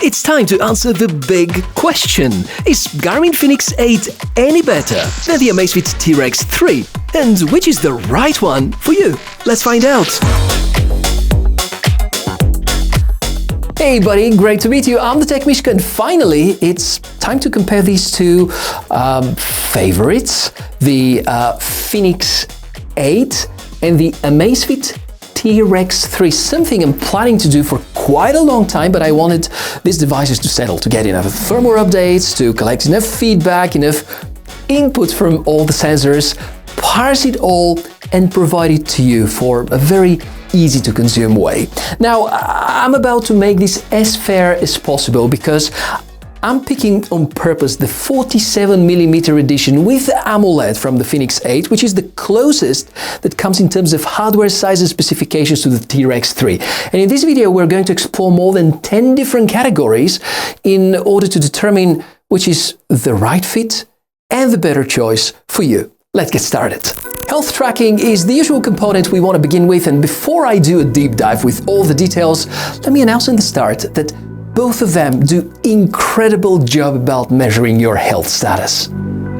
It's time to answer the big question. Is Garmin Fenix 8 any better than the Amazfit T-Rex 3? And which is the right one for you? Let's find out. Hey buddy, great to meet you. I'm the Tech Mishka, and finally it's time to compare these two favorites, the Fenix 8 and the Amazfit T-Rex 3, something I'm planning to do for quite a long time, but I wanted these devices to settle, to get enough firmware updates, to collect enough feedback, enough input from all the sensors, parse it all and provide it to you for a very easy to consume way. Now, I'm about to make this as fair as possible because I'm picking on purpose the 47mm edition with AMOLED from the Fenix 8, which is the closest that comes in terms of hardware size and specifications to the T-Rex 3. And in this video, we're going to explore more than 10 different categories in order to determine which is the right fit and the better choice for you. Let's get started. Health tracking is the usual component we want to begin with, and before I do a deep dive with all the details, let me announce in the start that both of them do incredible job about measuring your health status.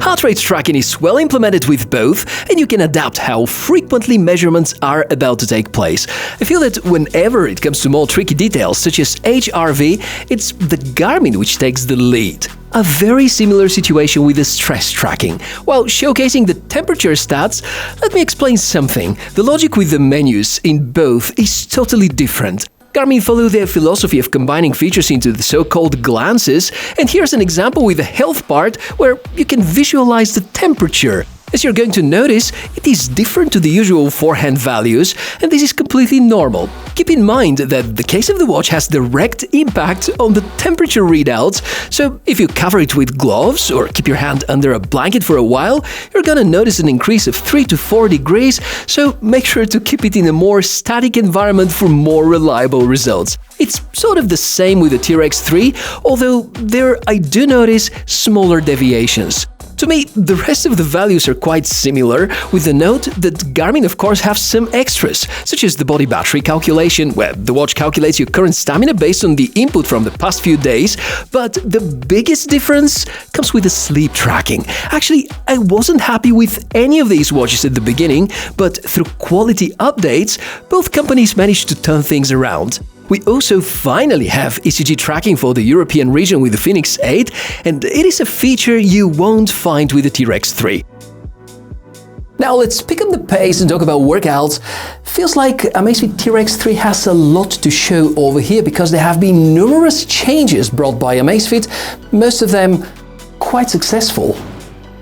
Heart rate tracking is well implemented with both, and you can adapt how frequently measurements are about to take place. I feel that whenever it comes to more tricky details such as HRV, it's the Garmin which takes the lead. A very similar situation with the stress tracking. While showcasing the temperature stats, let me explain something. The logic with the menus in both is totally different. Garmin follow their philosophy of combining features into the so-called glances, and here's an example with the health part where you can visualize the temperature. As you're going to notice, it is different to the usual forehand values, and this is completely normal. Keep in mind that the case of the watch has direct impact on the temperature readouts, so if you cover it with gloves or keep your hand under a blanket for a while, you're gonna notice an increase of 3 to 4 degrees, so make sure to keep it in a more static environment for more reliable results. It's sort of the same with the T-Rex 3, although there I do notice smaller deviations. To me, the rest of the values are quite similar, with the note that Garmin of course have some extras, such as the body battery calculation, where the watch calculates your current stamina based on the input from the past few days, but the biggest difference comes with the sleep tracking. Actually, I wasn't happy with any of these watches at the beginning, but through quality updates, both companies managed to turn things around. We also finally have ECG tracking for the European region with the Fenix 8, and it is a feature you won't find with the T-Rex 3. Now let's pick up the pace and talk about workouts. Feels like Amazfit T-Rex 3 has a lot to show over here because there have been numerous changes brought by Amazfit, most of them quite successful.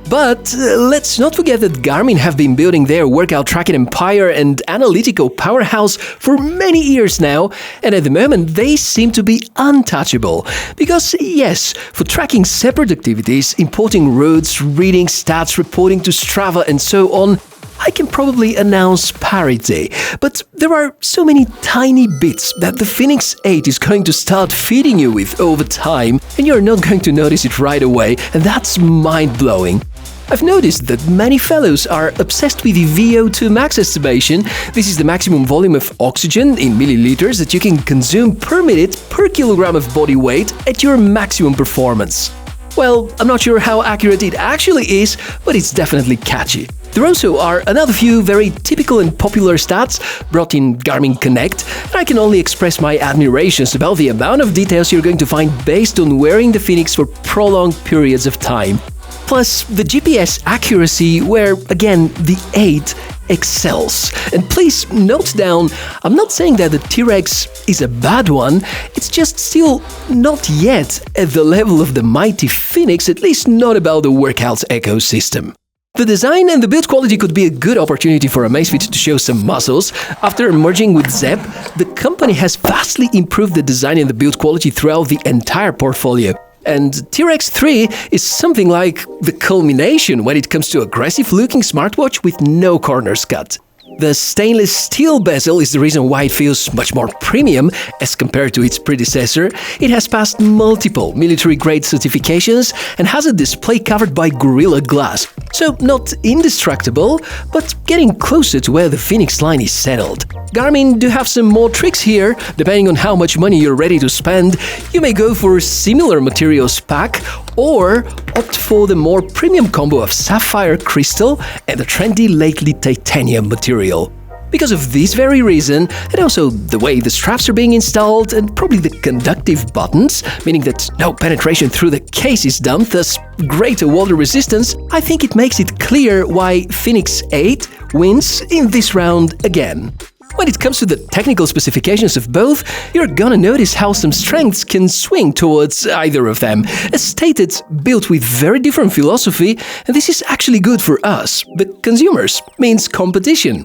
But let's not forget that Garmin have been building their workout tracking empire and analytical powerhouse for many years now, and at the moment they seem to be untouchable. Because yes, for tracking separate activities, importing routes, reading stats, reporting to Strava and so on, I can probably announce parity. But there are so many tiny bits that the Fenix 8 is going to start feeding you with over time, and you're not going to notice it right away, and that's mind-blowing. I've noticed that many fellows are obsessed with the VO2 max estimation. This is the maximum volume of oxygen in milliliters that you can consume per minute per kilogram of body weight at your maximum performance. Well, I'm not sure how accurate it actually is, but it's definitely catchy. There also are another few very typical and popular stats brought in Garmin Connect, and I can only express my admirations about the amount of details you're going to find based on wearing the Fenix for prolonged periods of time. Plus the GPS accuracy where, again, the 8 excels. And please note down, I'm not saying that the T-Rex is a bad one, it's just still not yet at the level of the mighty Fenix, at least not about the workouts ecosystem. The design and the build quality could be a good opportunity for Amazfit to show some muscles. After merging with Zepp, the company has vastly improved the design and the build quality throughout the entire portfolio. And T-Rex 3 is something like the culmination when it comes to aggressive-looking smartwatch with no corners cut. The stainless steel bezel is the reason why it feels much more premium as compared to its predecessor. It has passed multiple military-grade certifications and has a display covered by Gorilla Glass. So not indestructible, but getting closer to where the Fenix line is settled. Garmin do have some more tricks here. Depending on how much money you're ready to spend, you may go for a similar materials pack or opt for the more premium combo of sapphire crystal and the trendy lately titanium material. Because of this very reason, and also the way the straps are being installed and probably the conductive buttons, meaning that no penetration through the case is done, thus greater water resistance, I think it makes it clear why Fenix 8 wins in this round again. When it comes to the technical specifications of both, you're gonna notice how some strengths can swing towards either of them. As stated, built with very different philosophy, and this is actually good for us, the consumers, means competition.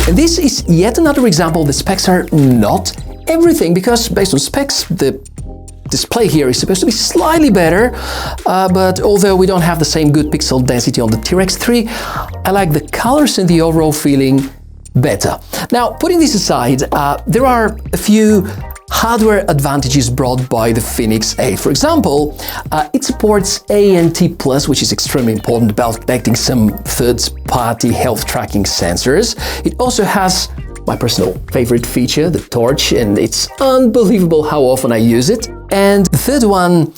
And this is yet another example that specs are not everything, because based on specs, the display here is supposed to be slightly better, but although we don't have the same good pixel density on the T-Rex 3, I like the colors and the overall feeling better. Now, putting this aside, there are a few hardware advantages brought by the Fenix 8. For example, it supports ANT+, which is extremely important about detecting some third-party health tracking sensors. It also has my personal favorite feature, the torch, and it's unbelievable how often I use it. And the third one,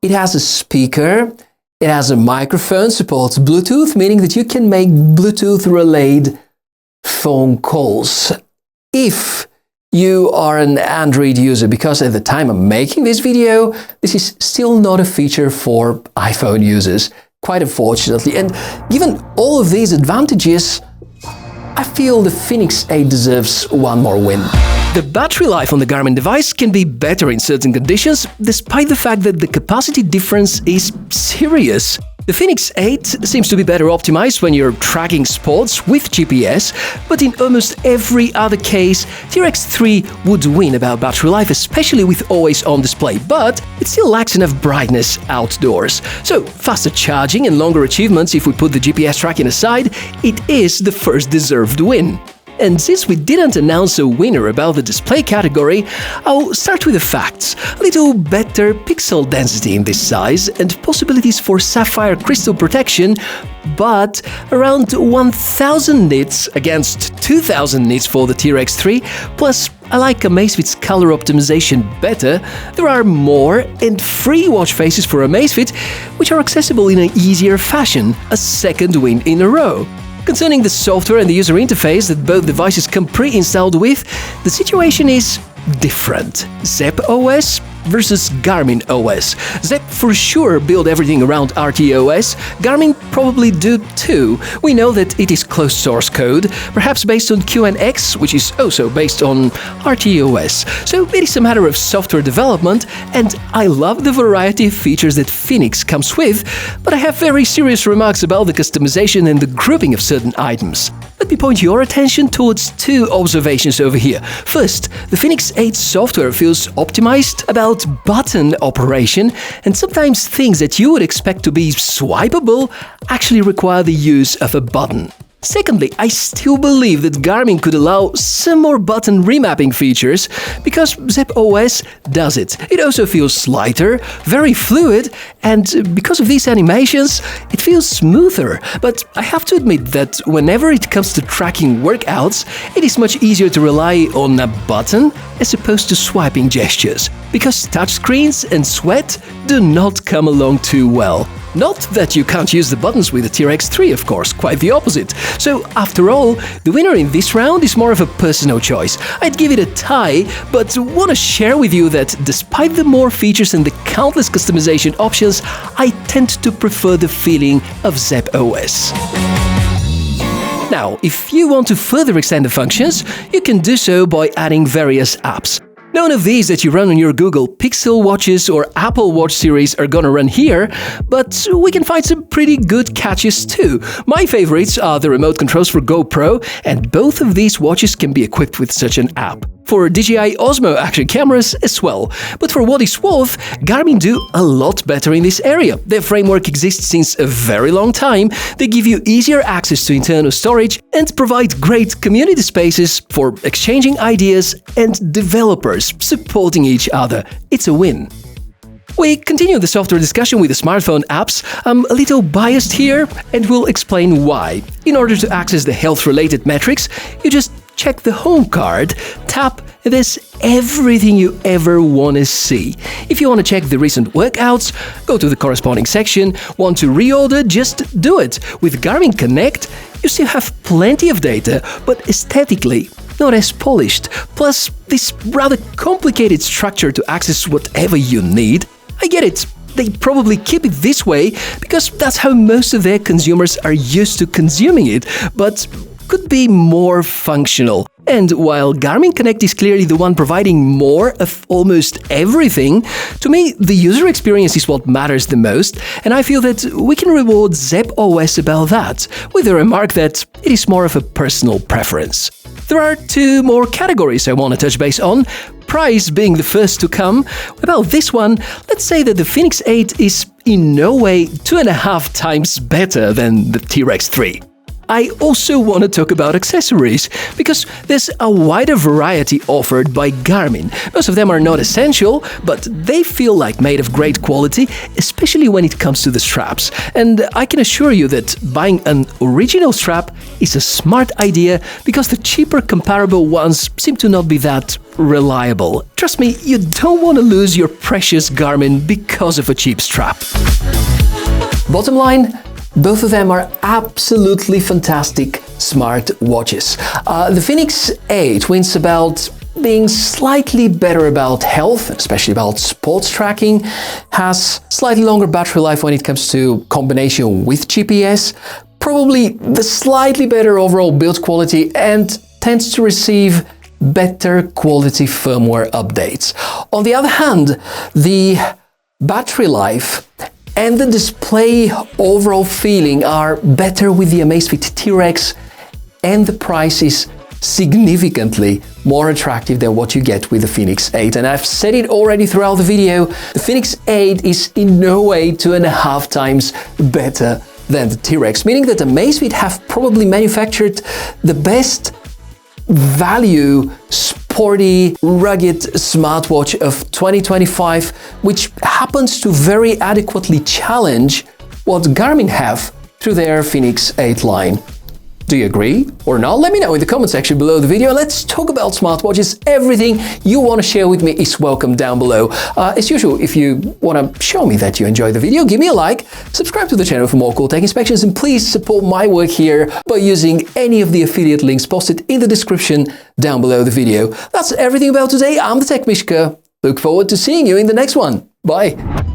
it has a speaker, it has a microphone, supports Bluetooth, meaning that you can make Bluetooth-relayed phone calls if you are an Android user, because at the time I'm making this video, this is still not a feature for iPhone users, quite unfortunately. And given all of these advantages, I feel the Fenix 8 deserves one more win. The battery life on the Garmin device can be better in certain conditions, despite the fact that the capacity difference is serious. The Fenix 8 seems to be better optimized when you're tracking sports with GPS, but in almost every other case, T-Rex 3 would win about battery life, especially with always on display, but it still lacks enough brightness outdoors. So, faster charging and longer achievements if we put the GPS tracking aside, it is the first deserved win. And since we didn't announce a winner about the display category, I'll start with the facts. A little better pixel density in this size and possibilities for sapphire crystal protection, but around 1000 nits against 2000 nits for the T-Rex 3, plus I like Amazfit's color optimization better. There are more and free watch faces for Amazfit, which are accessible in an easier fashion, a second win in a row. Concerning the software and the user interface that both devices come pre-installed with, the situation is different. Zepp OS versus Garmin OS. Zepp for sure build everything around RTOS, Garmin probably do too. We know that it is closed source code, perhaps based on QNX, which is also based on RTOS. So it is a matter of software development, and I love the variety of features that Fenix comes with, but I have very serious remarks about the customization and the grouping of certain items. Let me point your attention towards two observations over here. First, the Fenix 8 software feels optimized about button operation, and sometimes things that you would expect to be swipeable actually require the use of a button. Secondly, I still believe that Garmin could allow some more button remapping features, because Zepp OS does it. It also feels lighter, very fluid, and because of these animations, it feels smoother. But I have to admit that whenever it comes to tracking workouts, it is much easier to rely on a button as opposed to swiping gestures, because touchscreens and sweat do not come along too well. Not that you can't use the buttons with the T-Rex 3, of course, quite the opposite. So, after all, the winner in this round is more of a personal choice. I'd give it a tie, but want to share with you that despite the more features and the countless customization options, I tend to prefer the feeling of Zepp OS. Now, if you want to further extend the functions, you can do so by adding various apps. None of these that you run on your Google Pixel watches or Apple Watch series are gonna run here, but we can find some pretty good catches too. My favorites are the remote controls for GoPro, and both of these watches can be equipped with such an app. for DJI Osmo action cameras as well. But for what it's worth, Garmin do a lot better in this area. Their framework exists since a very long time, they give you easier access to internal storage and provide great community spaces for exchanging ideas and developers supporting each other. It's a win. We continue the software discussion with the smartphone apps. I'm a little biased here and will explain why. In order to access the health-related metrics, you just check the home card, tap, and there's everything you ever want to see. If you want to check the recent workouts, go to the corresponding section. Want to reorder? Just do it. With Garmin Connect, you still have plenty of data, but aesthetically not as polished. Plus, this rather complicated structure to access whatever you need. I get it. They probably keep it this way because that's how most of their consumers are used to consuming it, but could be more functional. And while Garmin Connect is clearly the one providing more of almost everything, to me, the user experience is what matters the most, and I feel that we can reward Zepp OS about that, with the remark that it is more of a personal preference. There are two more categories I want to touch base on, price being the first to come. About this one, let's say that the Fenix 8 is in no way 2.5 times better than the T-Rex 3. I also want to talk about accessories, because there's a wider variety offered by Garmin. Most of them are not essential, but they feel like made of great quality, especially when it comes to the straps. And I can assure you that buying an original strap is a smart idea, because the cheaper comparable ones seem to not be that reliable. Trust me, you don't want to lose your precious Garmin because of a cheap strap. Bottom line, both of them are absolutely fantastic smartwatches. The Fenix 8 wins about being slightly better about health, especially about sports tracking, has slightly longer battery life when it comes to combination with GPS, probably the slightly better overall build quality, and tends to receive better quality firmware updates. On the other hand, the battery life and the display overall feeling are better with the Amazfit T-Rex, and the price is significantly more attractive than what you get with the Fenix 8. And I've said it already throughout the video, the Fenix 8 is in no way 2.5 times better than the T-Rex, meaning that Amazfit have probably manufactured the best value, sporty, rugged smartwatch of 2025, which happens to very adequately challenge what Garmin have through their Fenix 8 line. Do you agree or not? Let me know in the comment section below the video. Let's talk about smartwatches. Everything you want to share with me is welcome down below. As usual, if you want to show me that you enjoyed the video, give me a like, subscribe to the channel for more cool tech inspections, and please support my work here by using any of the affiliate links posted in the description down below the video. That's everything about today. I'm the Tech Mishka. Look forward to seeing you in the next one. Bye.